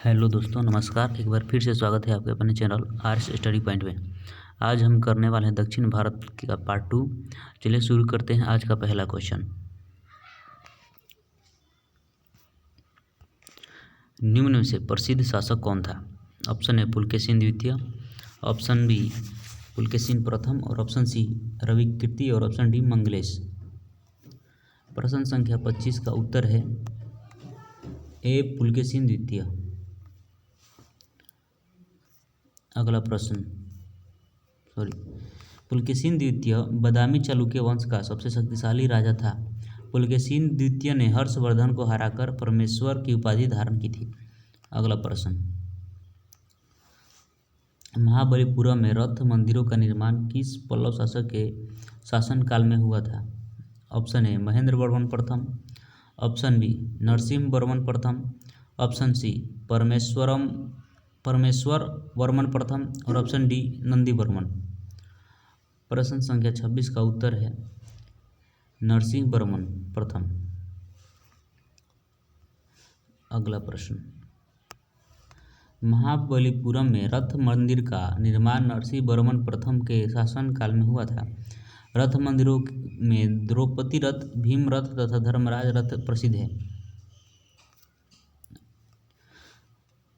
Hello दोस्तों, नमस्कार। एक बार फिर से स्वागत है आपके अपने चैनल आर्ट्स स्टडी पॉइंट में। आज हम करने वाले हैं दक्षिण भारत का पार्ट 2। चलिए शुरू करते हैं आज का पहला क्वेश्चन। निम्न में से प्रसिद्ध शासक कौन था? ऑप्शन ए पुलकेशिन द्वितीय, ऑप्शन बी पुलकेशिन प्रथम और ऑप्शन सी रविकीर्ति और ऑप्शन डी मंगलेश। प्रश्न संख्या 25 का उत्तर है ए पुलकेशिन द्वितीय। अगला प्रश्न पुलकेशिन द्वितीय बादामी चालुक्य वंश का सबसे शक्तिशाली राजा था। पुलकेशिन द्वितीय ने हर्षवर्धन को हराकर परमेश्वर की उपाधि धारण की थी। अगला प्रश्न, महाबलीपुरम में रथ मंदिरों का निर्माण किस पल्लव शासक के शासनकाल में हुआ था? ऑप्शन ए महेंद्र वर्मन प्रथम, ऑप्शन बी नरसिंह वर्मन प्रथम, ऑप्शन सी परमेश्वर वर्मन प्रथम और ऑप्शन डी नंदी वर्मन। प्रश्न संख्या 26 का उत्तर है नरसिंह वर्मन प्रथम। अगला प्रश्न, महाबलीपुरम में रथ मंदिर का निर्माण नरसिंह वर्मन प्रथम के शासनकाल में हुआ था। रथ मंदिरों में द्रौपदी रथ, भीम रथ तथा धर्मराज रथ प्रसिद्ध है।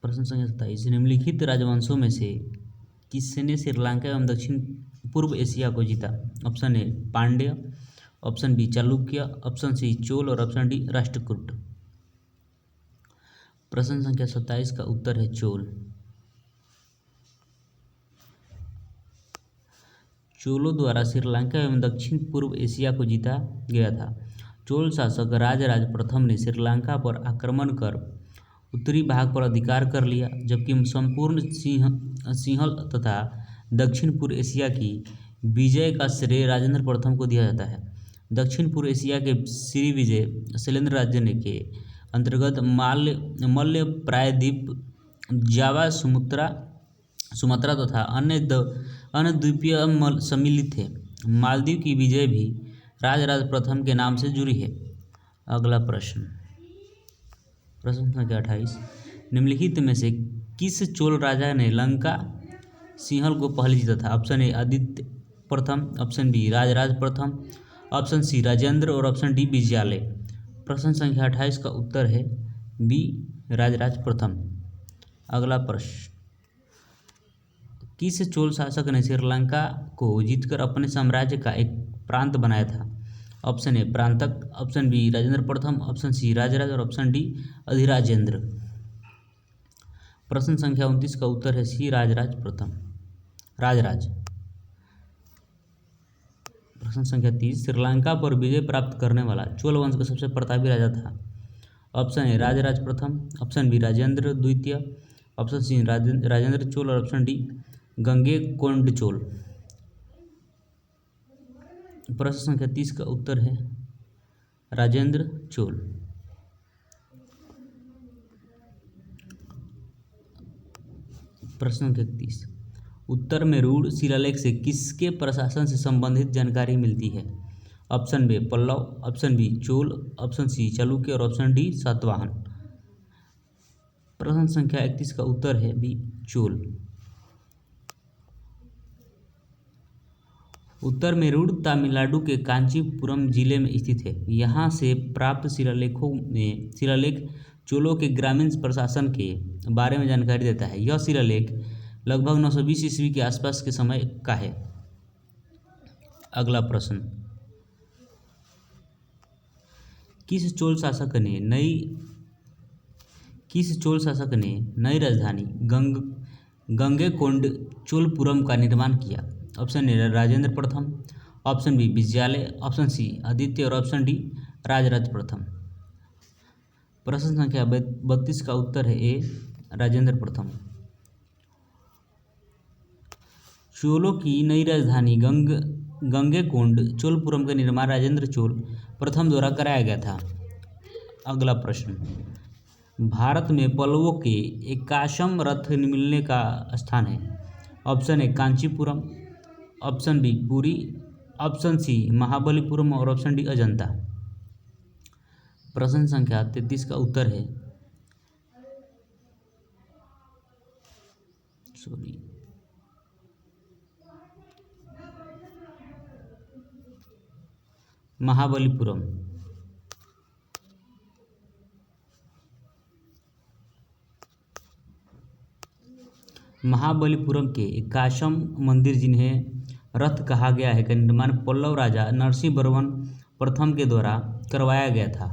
प्रश्न संख्या 27, निम्नलिखित राजवंशों में से किसने श्रीलंका एवं दक्षिण पूर्व एशिया को जीता? Option A Pandya, option B Chalukya, option C Chola और ऑप्शन डी राष्ट्रकूट। प्रश्न संख्या 27 का उत्तर है चोल। चोलों द्वारा श्रीलंका एवं दक्षिण पूर्व एशिया को जीता गया था। चोल शासक राजराज प्रथम ने श्रीलंका पर आक्रमण कर उत्तरी भाग पर अधिकार कर लिया, जबकि संपूर्ण सिंहल तथा दक्षिण पूर्व एशिया की विजय का श्रेय राजेंद्र प्रथम को दिया जाता है। दक्षिण पूर्व एशिया के श्री विजय शैलेंद्र राज्य के अंतर्गत मल्य प्रायद्वीप, जावा, सुमात्रा तथा अन्य द्वीपीय सम्मिलित थे। मालदीव की विजय भी राजराज प्रथम के नाम से जुड़ी है। अगला प्रश्न, प्रश्न संख्या 28, निम्नलिखित में से किस चोल राजा ने लंका सिंहल को पहले जीता था? ऑप्शन ए आदित्य प्रथम, ऑप्शन बी राजराज प्रथम, ऑप्शन सी राजेंद्र और ऑप्शन डी विजयालय। प्रश्न संख्या 28 का उत्तर है बी राजराज प्रथम। अगला प्रश्न, किस चोल शासक ने श्रीलंका को जीतकर अपने साम्राज्य का एक प्रांत बनाया था? Option A Prantak, option B Rajendra प्रथम, ऑप्शन सी राजराज और ऑप्शन डी अधिराजेंद्र। प्रश्न संख्या 29 का उत्तर है सी राजराज प्रथम, राजराज। प्रश्न संख्या 30, श्रीलंका पर विजय प्राप्त करने वाला चोल वंश का सबसे प्रतापी राजा था। ऑप्शन ए राजराज प्रथम, ऑप्शन बी राजेंद्र द्वितीय, ऑप्शन सी राजेंद्र चोल और ऑप्शन डी गंगेकोंड चोल। प्रश्न संख्या 30 का उत्तर है राजेंद्र चोल। प्रश्न संख्या 31, उत्तर में रूढ़ शिलालेख से किसके प्रशासन से संबंधित जानकारी मिलती है? Option B Pallava, option B Chola, option C Chalukya और ऑप्शन डी सातवाहन। प्रश्न संख्या 31 का उत्तर है बी चोल। उत्तर मेरूर तमिलनाडु के कांचीपुरम जिले में स्थित है। यहाँ से प्राप्त शिलालेख चोलों के ग्रामीण प्रशासन के बारे में जानकारी देता है। यह शिलालेख लगभग 920 ईस्वी के आसपास के समय का है। अगला प्रश्न, किस चोल शासक ने नई राजधानी गंगेकोंड चोलपुरम का निर्माण किया? ऑप्शन ए राजेंद्र प्रथम, option B Vijayalaya, option C Aditya और ऑप्शन डी राजराज प्रथम। प्रश्न संख्या 32 का उत्तर है ए राजेंद्र प्रथम। चोलों की नई राजधानी गंगेकोंड चोलपुरम का निर्माण राजेंद्र चोल प्रथम द्वारा कराया गया था। अगला प्रश्न, भारत में पल्लवों के 81वां रथ मिलने का स्थान है? Option A Kanchipuram, option B Puri, option C Mahabalipuram और ऑप्शन डी अजंता। प्रश्न संख्या 33 का उत्तर है सॉरी, महाबलीपुरम। महाबलीपुरम के 81 मंदिर जिन्हें रथ कहा गया है का निर्माण पल्लव राजा नरसिंह वर्मन प्रथम के द्वारा करवाया गया था।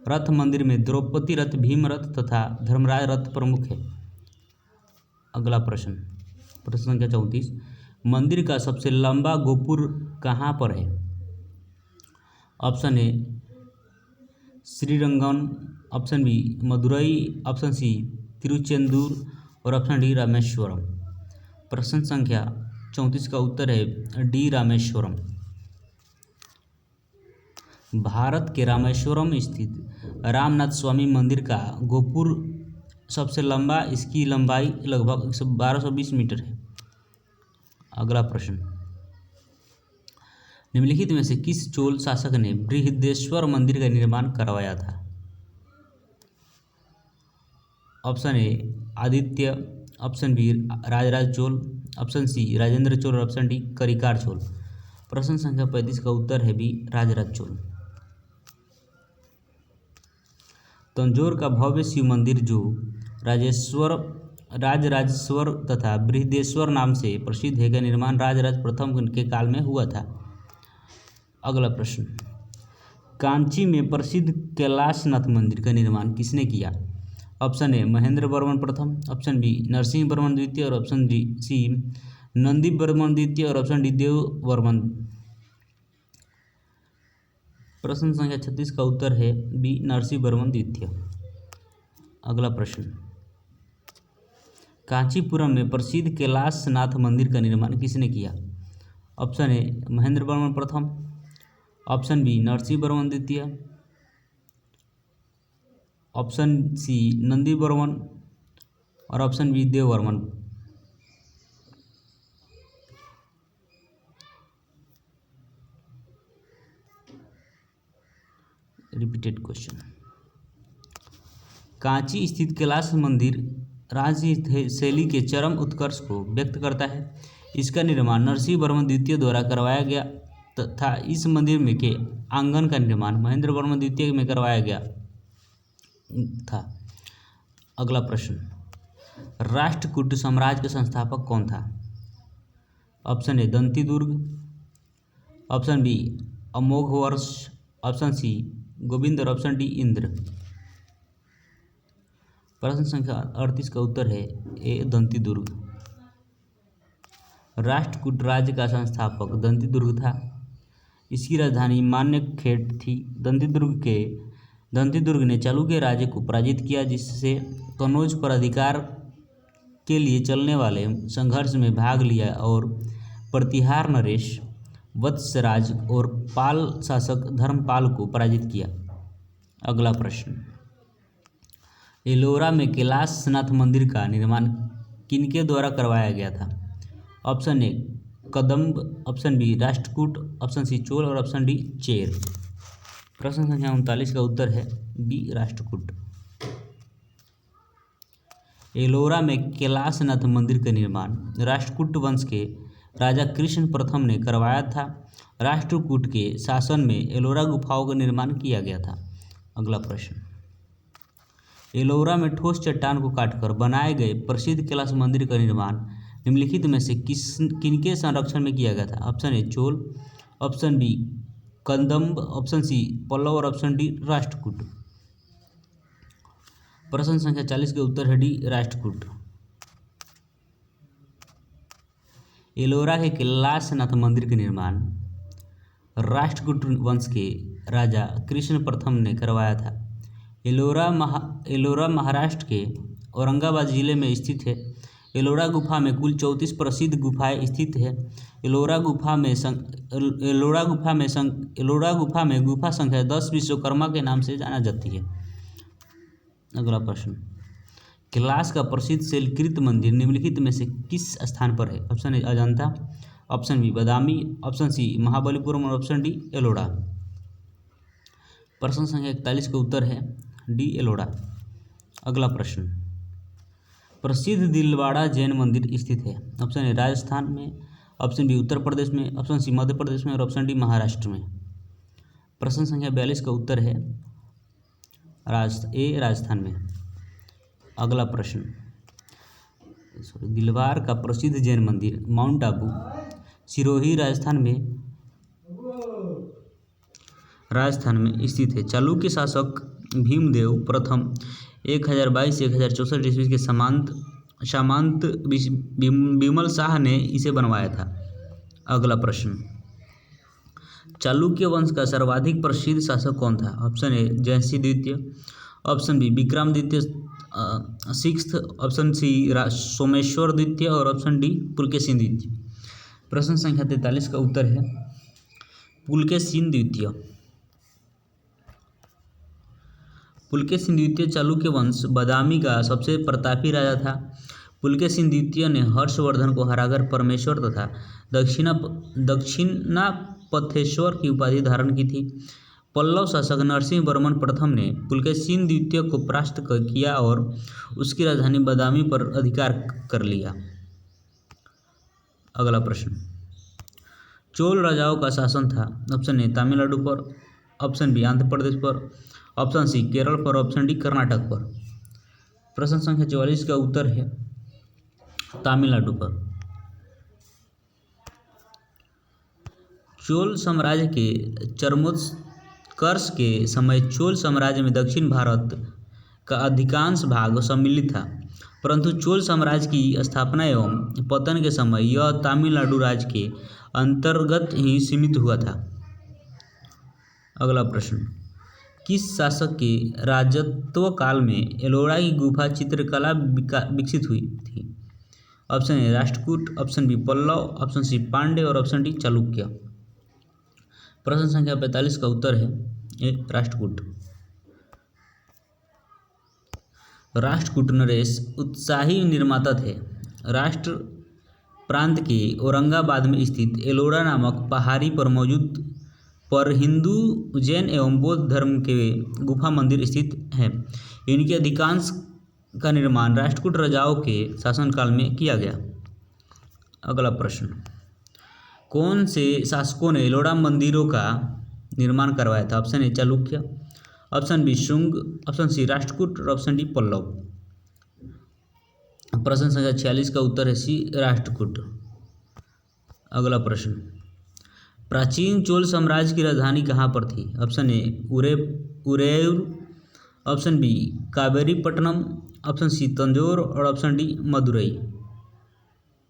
रथ मंदिर में द्रौपदी रथ, भीम रथ तथा धर्मराज रथ प्रमुख है। अगला प्रश्न, प्रश्न संख्या 34, मंदिर का सबसे लंबा गोपुर कहाँ पर है? Option A Srirangam, option B Madurai, option C Tiruchendur और ऑप्शन डी रामेश्वरम। प्रश्न संख्या 34 का उत्तर है डी रामेश्वरम। भारत के रामेश्वरम स्थित रामनाथ स्वामी मंदिर का गोपुर सबसे लंबा, इसकी लंबाई लगभग 1220 मीटर है। अगला प्रश्न, निम्नलिखित में से किस चोल शासक ने बृहदेश्वर मंदिर का निर्माण करवाया था? Option A Aditya, option B Rajaraja Chola, option C Rajendra Chola और ऑप्शन डी करिकार चोल। प्रश्न संख्या 35 का उत्तर है बी राजराज चोल। तंजौर का भव्य शिव मंदिर जो राजराजेश्वर तथा बृहदेश्वर नाम से प्रसिद्ध है का निर्माण राजराज प्रथम के काल में हुआ था। अगला प्रश्न, कांची में प्रसिद्ध कैलाशनाथ मंदिर का निर्माण किसने किया? ऑप्शन ए महेंद्र वर्मन प्रथम, ऑप्शन बी नरसिंह वर्मन द्वितीय और option D C Nandi Varman द्वितीय और ऑप्शन डी देव वर्मन। प्रश्न संख्या 36 का उत्तर है बी नरसिंह वर्मन द्वितीय। अगला प्रश्न, कांचीपुरम में प्रसिद्ध कैलाशनाथ मंदिर का निर्माण किसने किया? ऑप्शन ए महेंद्र वर्मन प्रथम, ऑप्शन बी नरसिंह वर्मन द्वितीय, ऑप्शन सी नंदी वर्मन और ऑप्शन बी देव वर्मन। रिपीटेड क्वेश्चन, कांची स्थित कैलाश मंदिर राजसी शैली के चरम उत्कर्ष को व्यक्त करता है। इसका निर्माण नरसिंह वर्मन द्वितीय द्वारा करवाया गया तथा इस मंदिर में के आंगन का निर्माण महेंद्र वर्मन द्वितीय में करवाया गया था। अगला प्रश्न, राष्ट्रकूट साम्राज्य के संस्थापक कौन था? Option A Danti Durga, option B Amoghavarsha, option C Govinda और ऑप्शन डी इंद्र। प्रश्न संख्या 38 का उत्तर है ए दंती दुर्ग। राष्ट्रकूट राज्य का संस्थापक दंती दुर्ग था। इसकी राजधानी मान्यखेड़ थी। दंती दुर्ग ने चालुक्य राज्य को पराजित किया, जिससे कनौज पर अधिकार के लिए चलने वाले संघर्ष में भाग लिया और प्रतिहार नरेश, वत्सराज और पाल शासक धर्मपाल को पराजित किया। अगला प्रश्न, एलोरा में कैलाशनाथ मंदिर का निर्माण किनके द्वारा करवाया गया था? Option A Kadamba, option B Rashtrakuta, option C Chola और ऑप्शन डी चेर। प्रश्न संख्या 39 का उत्तर है बी राष्ट्रकूट। एलोरा में कैलाशनाथ मंदिर का निर्माण राष्ट्रकूट वंश के राजा कृष्ण प्रथम ने करवाया था। राष्ट्रकूट के शासन में एलोरा गुफाओं का निर्माण किया गया था। अगला प्रश्न, एलोरा में ठोस चट्टान को काटकर बनाए गए प्रसिद्ध कैलाश मंदिर का निर्माण निम्नलिखित में से किनके संरक्षण में किया गया था? Option A Chola, option B Kadamba, option C Pallava और ऑप्शन डी राष्ट्रकूट। प्रश्न संख्या 40 के उत्तर है डी राष्ट्रकूट। एलोरा के कैलाशनाथ मंदिर का निर्माण राष्ट्रकूट वंश के राजा कृष्ण प्रथम ने करवाया था। एलोरा महाराष्ट्र के औरंगाबाद जिले में स्थित है। एलोरा गुफा में कुल 34 प्रसिद्ध गुफाएं स्थित है। एलोरा गुफा में गुफा संख्या 10 विश्वकर्मा के नाम से जाना जाती है। अगला प्रश्न, कैलाश का प्रसिद्ध शैलकृत मंदिर निम्नलिखित में से किस स्थान पर है? Option A Ajanta, option B Badami, option C Mahabalipuram और ऑप्शन डी एलोरा। प्रश्न संख्या 41 का उत्तर है डी एलोरा। अगला प्रश्न, प्रसिद्ध दिलवाड़ा जैन मंदिर स्थित है? ऑप्शन ए राजस्थान में, ऑप्शन बी उत्तर प्रदेश में, ऑप्शन सी मध्य प्रदेश में और ऑप्शन डी महाराष्ट्र में। प्रश्न संख्या 42 का उत्तर है राजस्थान में। अगला प्रश्न, दिलवार का प्रसिद्ध जैन मंदिर माउंट आबू सिरोही राजस्थान में स्थित है। चालुक्य शासक भीमदेव प्रथम 1022 से 1064 ईस्वी के सामंत विमल शाह ने इसे बनवाया था। अगला प्रश्न, चालुक्य वंश का सर्वाधिक प्रसिद्ध शासक कौन था? ऑप्शन ए जयसिंह द्वितीय, ऑप्शन बी विक्रम द्वितीय सिक्स्थ, ऑप्शन सी सोमेश्वर द्वितीय और ऑप्शन डी पुलकेशिन द्वितीय। प्रश्न संख्या 43 का उत्तर है पुलकेशिन द्वितीय। पुलकेशिन द्वितीय चालुक्य वंश बादामी का सबसे प्रतापी राजा था। पुलकेशिन द्वितीय ने हर्षवर्धन को हराकर परमेश्वर तथा दक्षिणापथेश्वर की उपाधि धारण की थी। पल्लव शासक नरसिंह वर्मन प्रथम ने पुलकेशिन द्वितीय को परास्त किया और उसकी राजधानी बादामी पर अधिकार कर लिया। अगला प्रश्न, चोल राजाओं का शासन था। ऑप्शन ए तमिलनाडु पर, ऑप्शन बी आंध्र प्रदेश पर, ऑप्शन सी केरल पर, ऑप्शन डी कर्नाटक पर। प्रश्न संख्या 44 का उत्तर है तमिलनाडु पर। चोल साम्राज्य के चरमोत्कर्ष के समय चोल साम्राज्य में दक्षिण भारत का अधिकांश भाग सम्मिलित था, परंतु चोल साम्राज्य की स्थापना एवं पतन के समय यह तमिलनाडु राज्य के अंतर्गत ही सीमित हुआ था। अगला प्रश्न, किस शासक के राजत्व काल में एलोरा की गुफा चित्रकला विकसित हुई थी? Option A Rashtrakuta, option B Pallava, option C Pandya और ऑप्शन डी चालुक्य। प्रश्न संख्या 45 का उत्तर है ए राष्ट्रकूट। राष्ट्रकूट नरेश उत्साही निर्माता थे। राष्ट्र प्रांत के औरंगाबाद में स्थित एलोरा नामक पहाड़ी पर हिंदू, जैन एवं बौद्ध धर्म के गुफा मंदिर स्थित हैं। इनके अधिकांश का निर्माण राष्ट्रकूट राजाओं के शासनकाल में किया गया। अगला प्रश्न, कौन से शासकों ने एलोरा मंदिरों का निर्माण करवाया था? Option A Chalukya, option B Shunga, option C Rashtrakuta और ऑप्शन डी पल्लव। प्रश्न संख्या 46 का उत्तर है सी राष्ट्रकूट। अगला प्रश्न, प्राचीन चोल साम्राज्य की राजधानी कहाँ पर थी? Option A Uraiyur, option B Kaveripattinam, option C Tanjore और ऑप्शन डी मदुरई।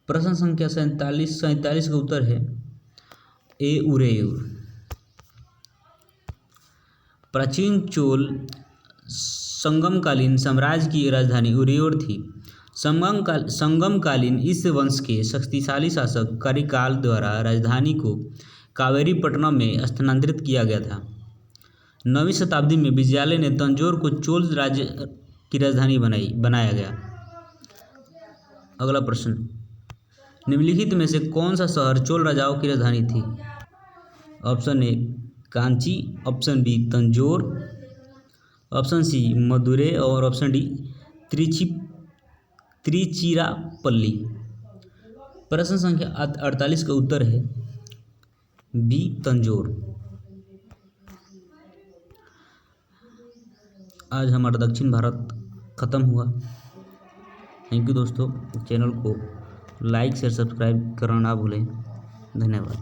प्रश्न संख्या 47 का उत्तर है ए उरेयूर। प्राचीन चोल संगमकालीन साम्राज्य की राजधानी उरेयूर थी। संगमकालीन इस वंश के शक्तिशाली शासक करिकाल द्वारा राजधानी को कावेरीपट्टनम में स्थानांतरित किया गया था। 9वीं शताब्दी में विजयालय ने तंजौर को चोल राज्य की राजधानी बनाया गया। अगला प्रश्न, निम्नलिखित में से कौन सा शहर चोल राजाओं की राजधानी थी? Option A Kanchi, option B Tanjore, option C Madurai और ऑप्शन डी त्रिचिरापल्ली। प्रश्न संख्या 48 का उत्तर है बी तंजौर। आज हमारा दक्षिण भारत ख़त्म हुआ। थैंक यू दोस्तों। चैनल को लाइक शेयर सब्सक्राइब करना ना भूलें। धन्यवाद।